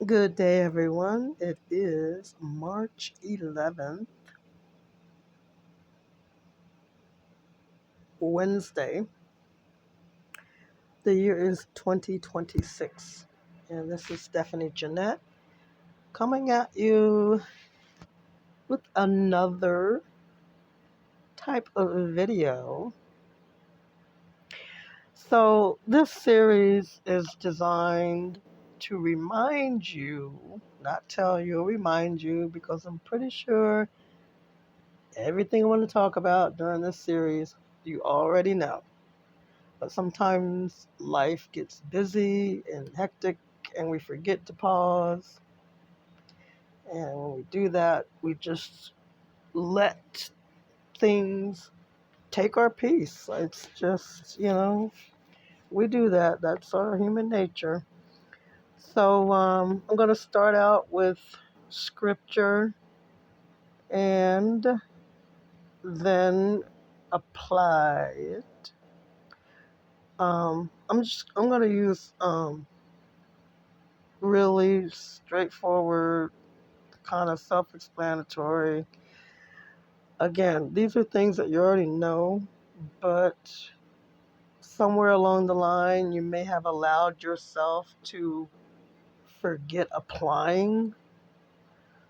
Good day, everyone. It is March 11th, Wednesday. The year is 2026. And this is Stephanie Jeanette coming at you with another type of video. So, this series is designed to remind you, not tell you, remind you, because I'm pretty sure everything I want to talk about during this series you already know. But sometimes life gets busy and hectic and we forget to pause. And when we do that, we just let things take our peace. It's just, we do that. That's our human nature. So I'm going to start out with scripture and then apply it. I'm going to use really straightforward, kind of self-explanatory. Again, these are things that you already know, but somewhere along the line, you may have allowed yourself to forget applying.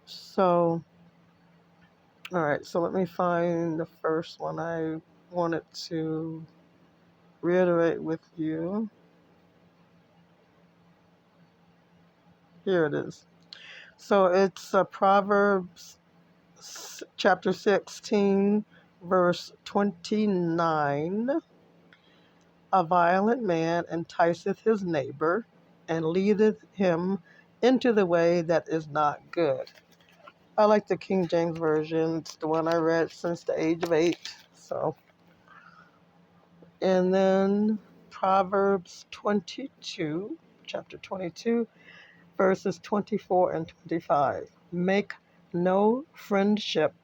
So, all right, so let me find the first one I wanted to reiterate with you. Here it is. So it's Proverbs chapter 16, verse 29. A violent man enticeth his neighbor, and leadeth him into the way that is not good. I like the King James Version. It's the one I read since the age of 8. So, and then Proverbs 22, chapter 22, verses 24 and 25. Make no friendship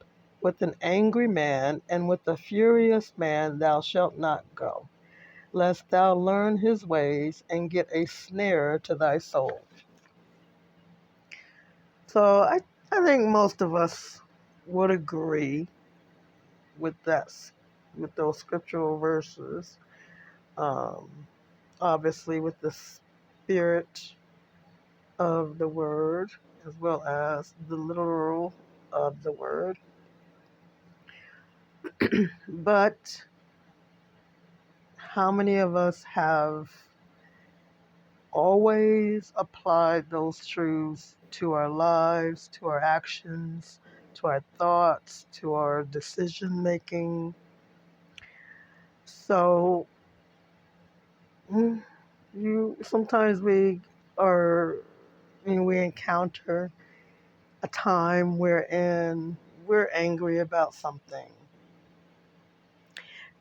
with an angry man, and with a furious man thou shalt not go, lest thou learn his ways and get a snare to thy soul. So I think most of us would agree with that, with those scriptural verses. Um, Obviously, with the spirit of the word as well as the literal of the word. But how many of us have always applied those truths to our lives, to our actions, to our thoughts, to our decision making? So you sometimes are we encounter a time wherein we're angry about something.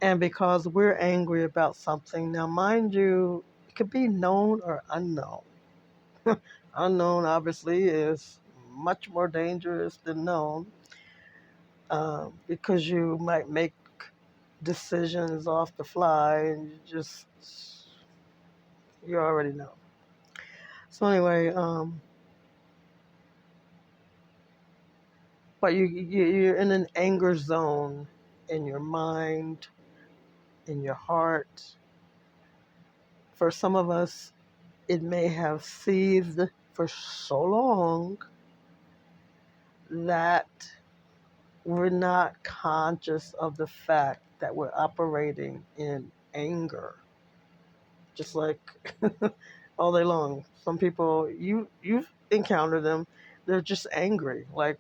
And because we're angry about something, now mind you, it could be known or unknown. Unknown, obviously, is much more dangerous than known, because you might make decisions off the fly and you already know. So anyway, but you're in an anger zone in your mind, in your heart. For some of us, it may have seethed for so long that we're not conscious of the fact that we're operating in anger. Just like all day long. Some people, you've encountered them, they're just angry, like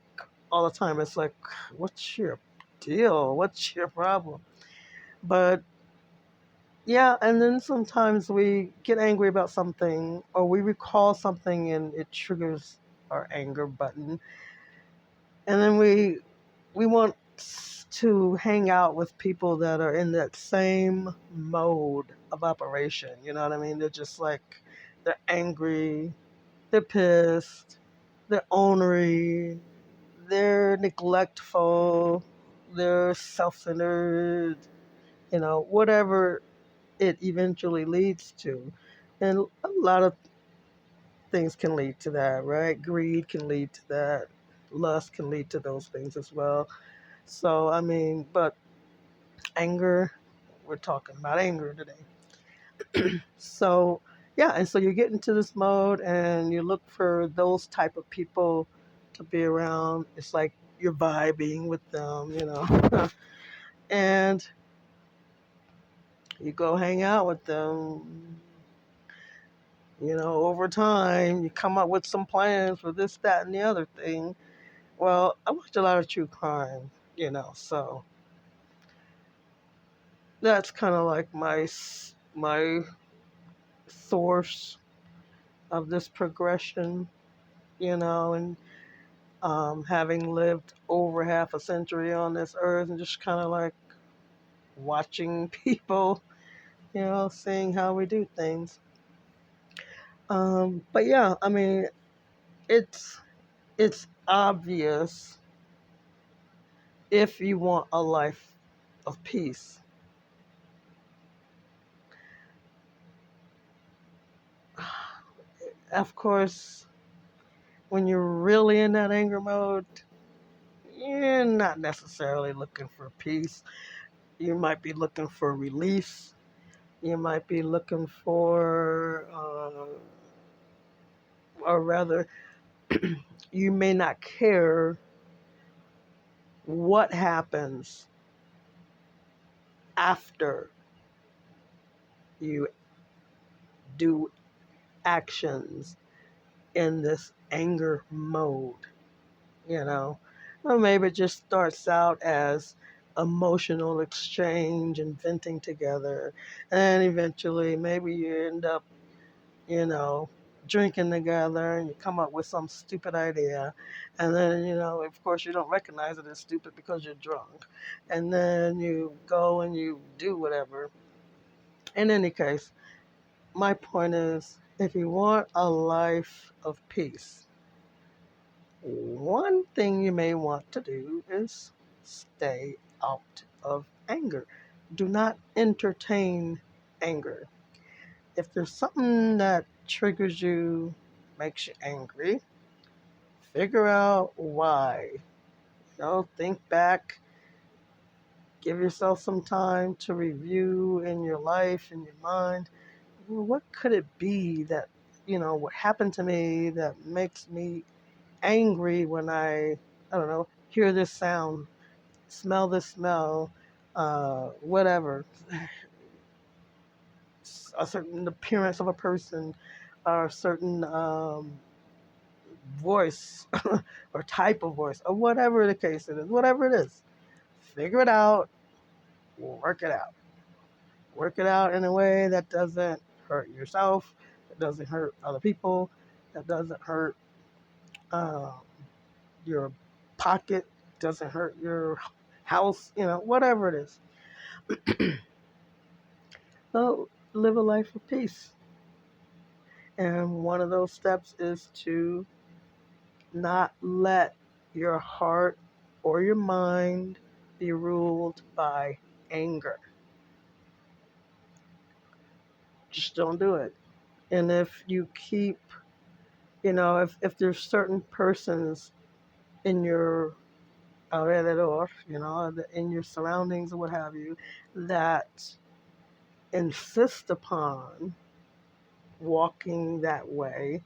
all the time. It's like, what's your deal? What's your problem? But yeah, and then sometimes we get angry about something or we recall something and it triggers our anger button. And then we want to hang out with people that are in that same mode of operation. You know what I mean? They're just like, they're angry, they're pissed, they're ornery, they're neglectful, they're self-centered, whatever it eventually leads to. And a lot of things can lead to that, right? Greed can lead to that. Lust can lead to those things as well. So, I mean, but anger, we're talking about anger today. So, yeah, and so you get into this mode and you look for those type of people to be around. It's like you're vibing with them, and you go hang out with them. Over time, you come up with some plans for this, that, and the other thing. Well, I watch a lot of true crime, so that's kind of like my source of this progression, and having lived over half a century on this earth and just kind of like watching people, seeing how we do things. But yeah, I mean, it's obvious if you want a life of peace. Of course, when you're really in that anger mode, you're not necessarily looking for peace. You might be looking for release. You might be looking for, or rather, you may not care what happens after you do actions in this anger mode, you know. Or maybe it just starts out as emotional exchange and venting together, and eventually maybe you end up, you know, drinking together and you come up with some stupid idea. And then, of course, you don't recognize it as stupid because you're drunk. And then you go and you do whatever. In any case, my point is if you want a life of peace, one thing you may want to do is stay out of anger. Do not entertain anger. If there's something that triggers you, makes you angry, figure out why. Think back, give yourself some time to review in your life, in your mind. Well, what could it be that, what happened to me that makes me angry when I don't know, hear this sound, smell this smell, whatever, a certain appearance of a person, or a certain voice or type of voice, or whatever the case it is, whatever it is, figure it out, work it out. Work it out in a way that doesn't hurt yourself, that doesn't hurt other people, that doesn't hurt um, your pocket, doesn't hurt your house, whatever it is. So live a life of peace. And one of those steps is to not let your heart or your mind be ruled by anger. Just don't do it. And if you keep, if there's certain persons in your alrededor, in your surroundings or what have you, that insist upon walking that way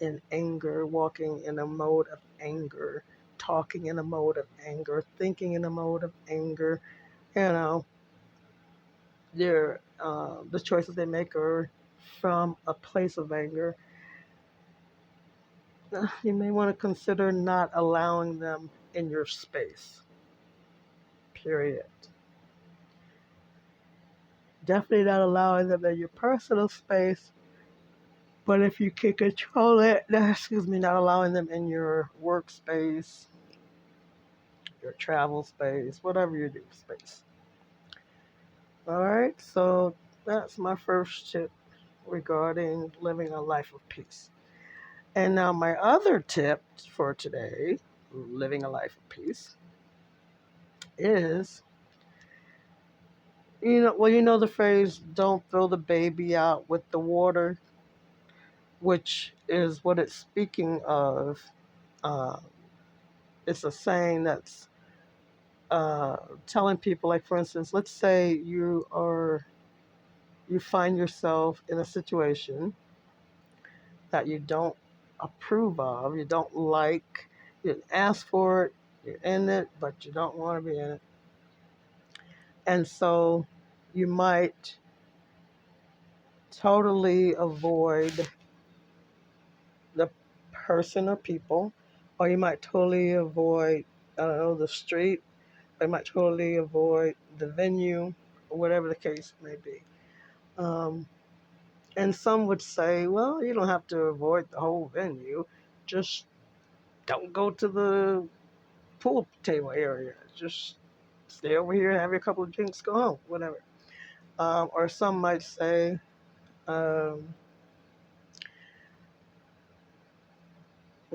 in anger, walking in a mode of anger, talking in a mode of anger, thinking in a mode of anger, you know, the choices they make are from a place of anger. You may want to consider not allowing them in your space. Period. Definitely not allowing them in your personal space. But if you can control it, excuse me, not allowing them in your workspace, your travel space, whatever you do space. All right, so that's my first tip regarding living a life of peace. And now my other tip for today, living a life of peace, is the phrase, don't throw the baby out with the water. which is what it's speaking of. Uh, it's a saying that's uh, telling people, like for instance, let's say you find yourself in a situation that you don't approve of, you don't like, you didn't ask for it, you're in it, but you don't want to be in it. And so you might totally avoid the person or people, or you might totally avoid, I don't know, the street, or you might totally avoid the venue, or whatever the case may be. Um, and some would say, well, you don't have to avoid the whole venue, just don't go to the pool table area. Just stay over here, have your couple of drinks, go home, whatever. Or some might say, um,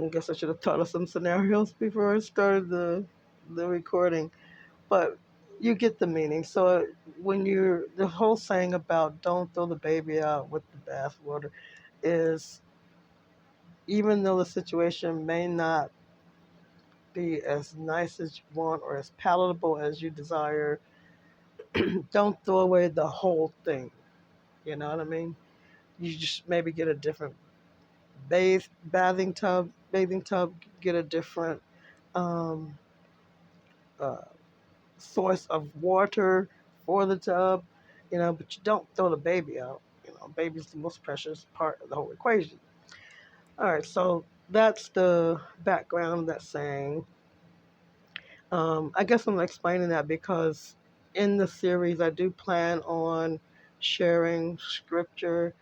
I guess I should have thought of some scenarios before I started the recording, but you get the meaning. So when you're the whole saying about don't throw the baby out with the bathwater is even though the situation may not be as nice as you want or as palatable as you desire, don't throw away the whole thing. You know what I mean? You just maybe get a different bathing tub, get a different um, uh, source of water for the tub, but you don't throw the baby out. Baby's the most precious part of the whole equation. All right, so that's the background of that saying. I guess I'm explaining that because in the series I do plan on sharing scripture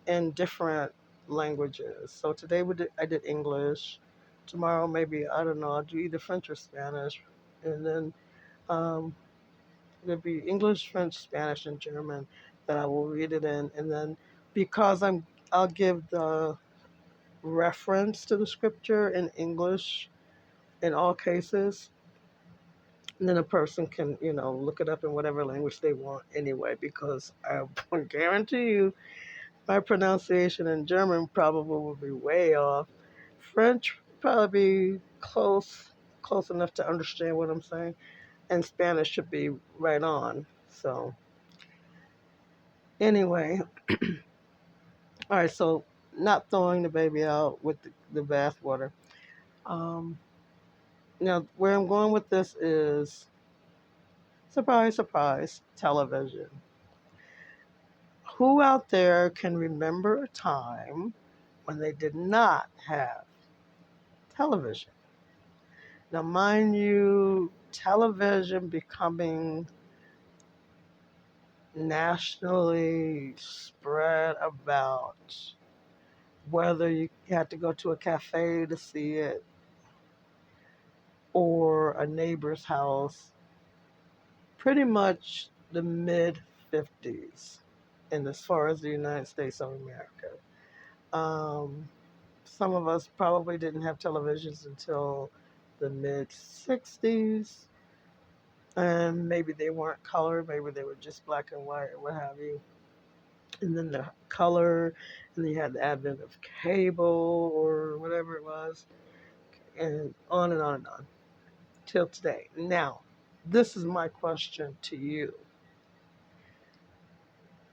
in different languages. So today I did English. Tomorrow maybe I don't know, I'll do either French or Spanish, and then um, it'll be English, French, Spanish, and German that I will read it in, and then because I'll give the reference to the scripture in English in all cases. And then a person can, look it up in whatever language they want anyway, because I guarantee you my pronunciation in German probably will be way off. French probably be close enough to understand what I'm saying, and Spanish should be right on. So anyway, all right. So not throwing the baby out with the bathwater. Um, Now where I'm going with this is surprise, surprise, television. Who out there can remember a time when they did not have television? Now, mind you, television becoming nationally spread about, whether you had to go to a cafe to see it or a neighbor's house, pretty much the mid 50s, and as far as the United States of America. Um, some of us probably didn't have televisions until the mid 60s, and maybe they weren't color, maybe they were just black and white or what have you. And then the color, and then you had the advent of cable or whatever it was, and on and on and on till today. Now, this is my question to you.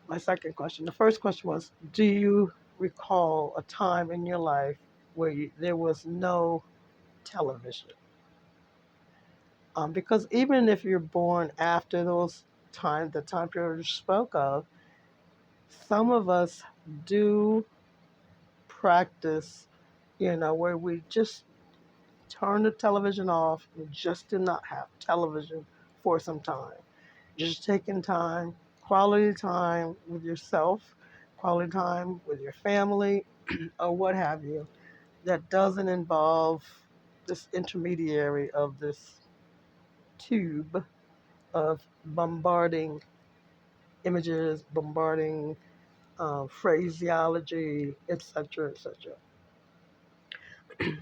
My second question. The first question was, do you recall a time in your life where there was no television? Because even if you're born after the time period you spoke of, some of us do practice, where we just turn the television off and just did not have television for some time. Just taking time, quality time with yourself, quality time with your family, or what have you, that doesn't involve this intermediary of this tube of bombarding images, bombarding phraseology, etc., etc.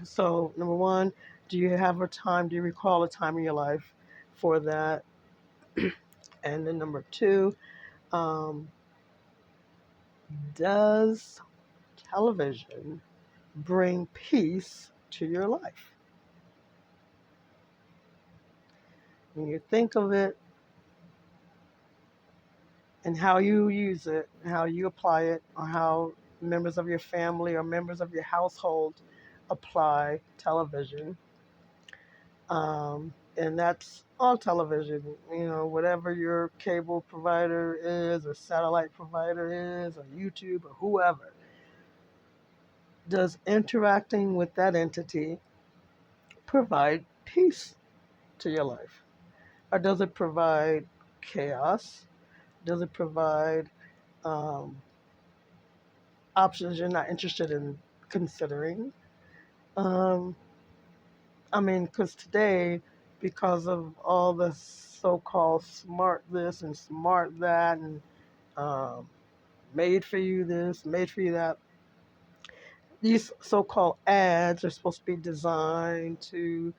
So, number one, do you have a time? Do you recall a time in your life for that? And then number two, um, does television bring peace to your life? When you think of it and how you use it, how you apply it, or how members of your family or members of your household apply television, and that's all television, whatever your cable provider is, or satellite provider is, or YouTube, or whoever, does interacting with that entity provide peace to your life? Or does it provide chaos? Does it provide um, options you're not interested in considering? Um, because today, because of all the so-called smart this and smart that, and um, made for you this, made for you that, these so-called ads are supposed to be designed to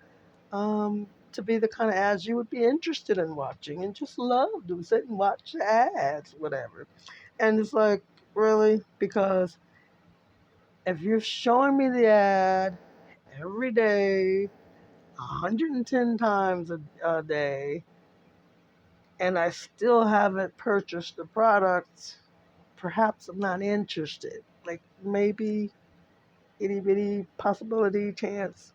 be the kind of ads you would be interested in watching and just love to sit and watch the ads, whatever. And it's like, really? Because if you're showing me the ad every day, 110 times a day, and I still haven't purchased the product, perhaps I'm not interested. Like maybe itty bitty possibility chance,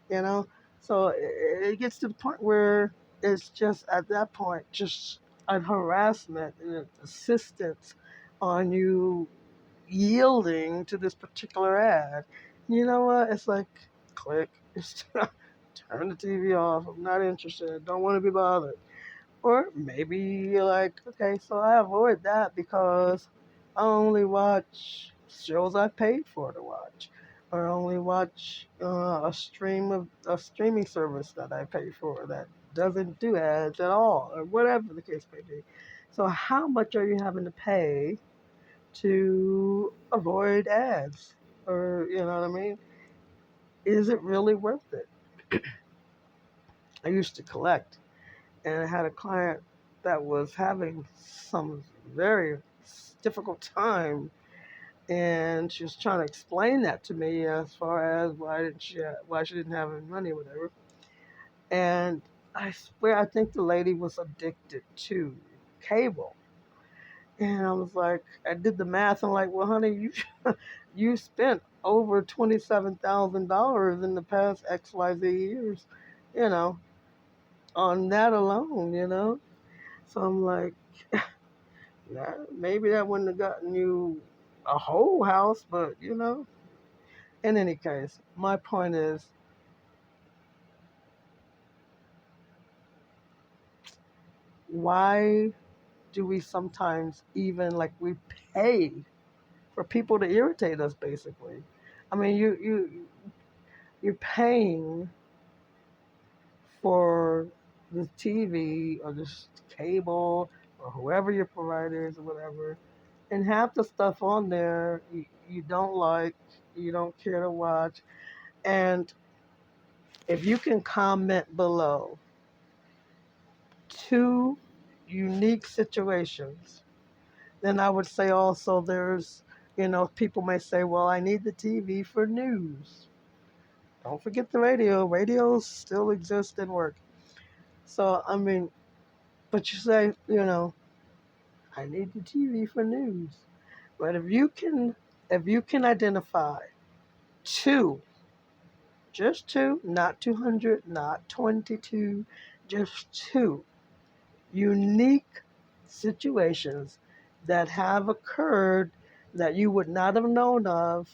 you know? So it gets to the point where it's just at that point, just a harassment and an insistence on you yielding to this particular ad. You know what? It's like, click, just turn the TV off. I'm not interested. Don't want to be bothered. Or maybe you're like, okay, so I avoid that because I only watch shows I paid for to watch, or only watch a streaming service that I pay for that doesn't do ads at all, or whatever the case may be. So how much are you having to pay to avoid ads? Or, you know what I mean? Is it really worth it? I used to collect, and I had a client that was having some very difficult time, and she was trying to explain that to me as far as why she didn't have any money or whatever. And I swear, I think the lady was addicted to cable. And I was like, I did the math. I'm like, well, honey, you spent over $27,000 in the past XYZ years, you know, on that alone, So I'm like, maybe that wouldn't have gotten you a whole house, but in any case, my point is, why do we sometimes even like we pay for people to irritate us? Basically, I mean, you're paying for the TV or the cable or whoever your provider is or whatever, and half the stuff on there you don't like, you don't care to watch. And if you can comment below two unique situations, then I would say also there's, people may say, well, I need the TV for news. Don't forget the radio. Radios still exist and work. So, I mean, but you say, I need the TV for news. But if you can identify two, just two, not 200, not 22, just two unique situations that have occurred that you would not have known of,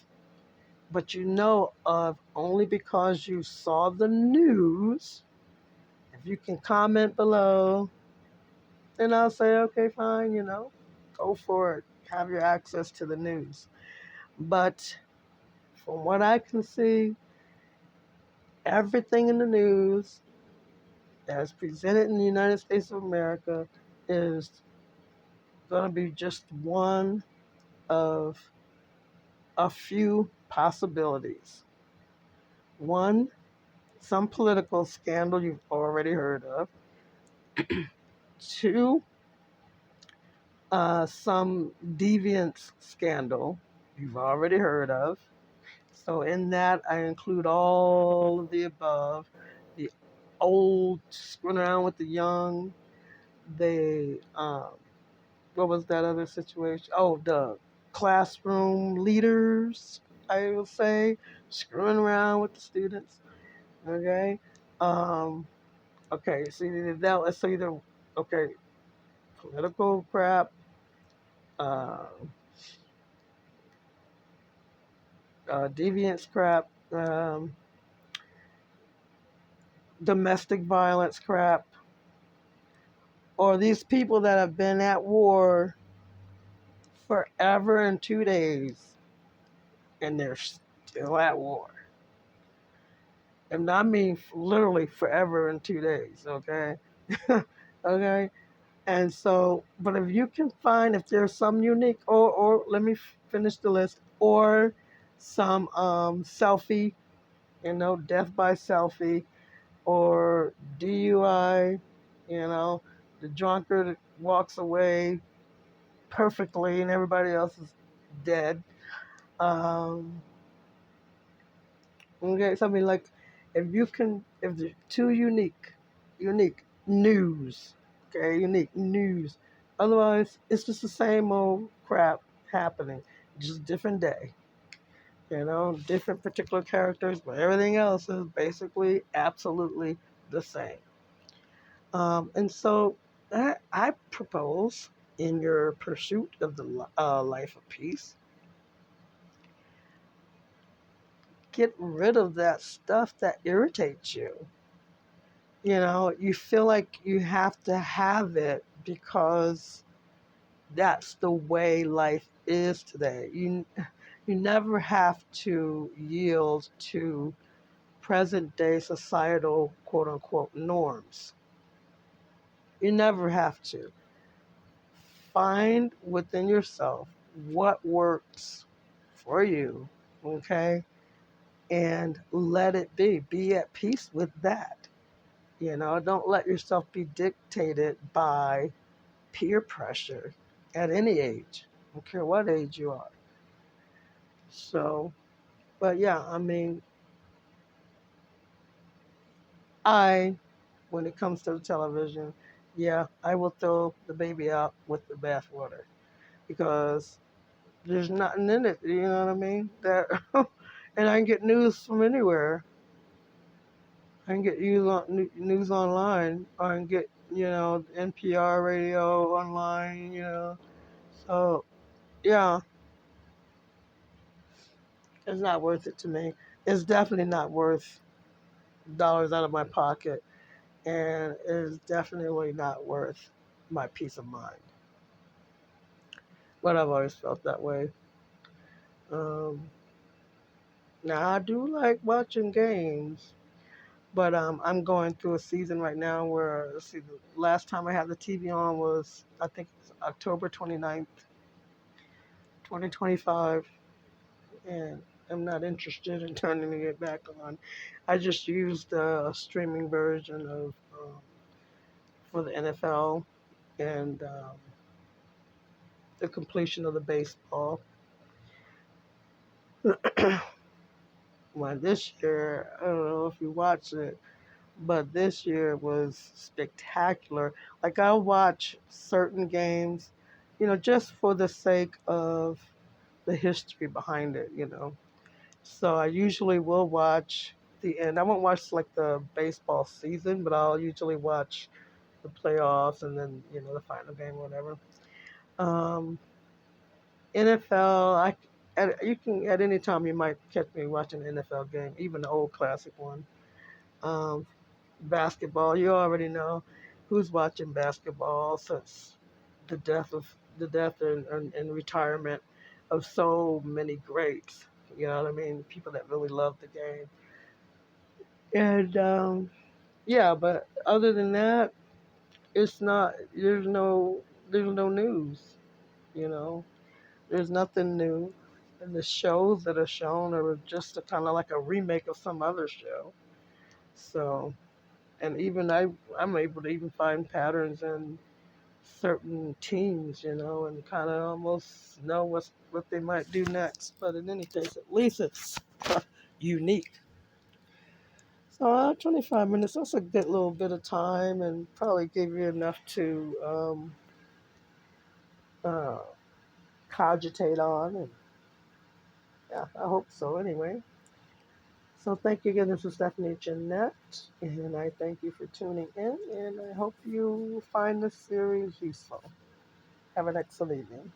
but you know of only because you saw the news. If you can comment below, then I'll say, okay, fine, go for it. Have your access to the news. But from what I can see, everything in the news as presented in the United States of America is going to be just one of a few possibilities. One, some political scandal you've already heard of. Two, some deviance scandal you've already heard of. So in that, I include all of the above, the old screwing around with the young, the what was that other situation? Oh, the classroom leaders, I will say, screwing around with the students. Okay. Um, okay. So either that, it's either okay, political crap, uh, deviance crap, domestic violence crap, or these people that have been at war forever and 2 days and they're still at war. And I mean literally forever and 2 days, okay? Okay? And so, but if you can find, if there's some unique, or let me finish the list, or some selfie, death by selfie, or DUI, the drunkard walks away perfectly and everybody else is dead. Um, okay, something like if they're too unique news, okay, unique news. Otherwise, it's just the same old crap happening, just different day. Different particular characters, but everything else is basically absolutely the same. And so I propose, in your pursuit of the life of peace, get rid of that stuff that irritates you. You feel like you have to have it because that's the way life is today. You never have to yield to present day societal quote unquote norms. You never have to. Find within yourself what works for you, okay? And let it be. Be at peace with that. Don't let yourself be dictated by peer pressure at any age. I don't care what age you are. So, but yeah, I mean, when it comes to the television, yeah, I will throw the baby out with the bathwater because there's nothing in it. You know what I mean? And I can get news from anywhere. I can get news online. I can get NPR radio online. So yeah, it's not worth it to me. It's definitely not worth dollars out of my pocket, and it is definitely not worth my peace of mind. But I've always felt that way. Um, Now I do like watching games, but I'm going through a season right now where, let's see, the last time I had the TV on was, I think it's October 29th, 2025, and I'm not interested in turning it back on. I just used a streaming version of for the NFL and the completion of the baseball. Well, this year, I don't know if you watched it, but this year was spectacular. Like, I'll watch certain games, just for the sake of the history behind it. So I usually will watch the end. I won't watch like the baseball season, but I'll usually watch the playoffs and then, the final game or whatever. Um, NFL, you can, at any time you might catch me watching an NFL game, even the old classic one. Um, Basketball, you already know who's watching basketball since the death and retirement of so many greats. You know what I mean? People that really love the game. And yeah, but other than that, it's not. There's no news. You know, there's nothing new. And the shows that are shown are just a kind of like a remake of some other show. So, and even I'm able to even find patterns in certain teams, and kind of almost know what they might do next. But in any case, at least it's unique. So 25 minutes, that's a good little bit of time and probably give you enough to uh, cogitate on. And yeah, I hope so anyway. So thank you again. This is Stephanie Jeanette, and I thank you for tuning in, and I hope you find this series useful. Have an excellent evening.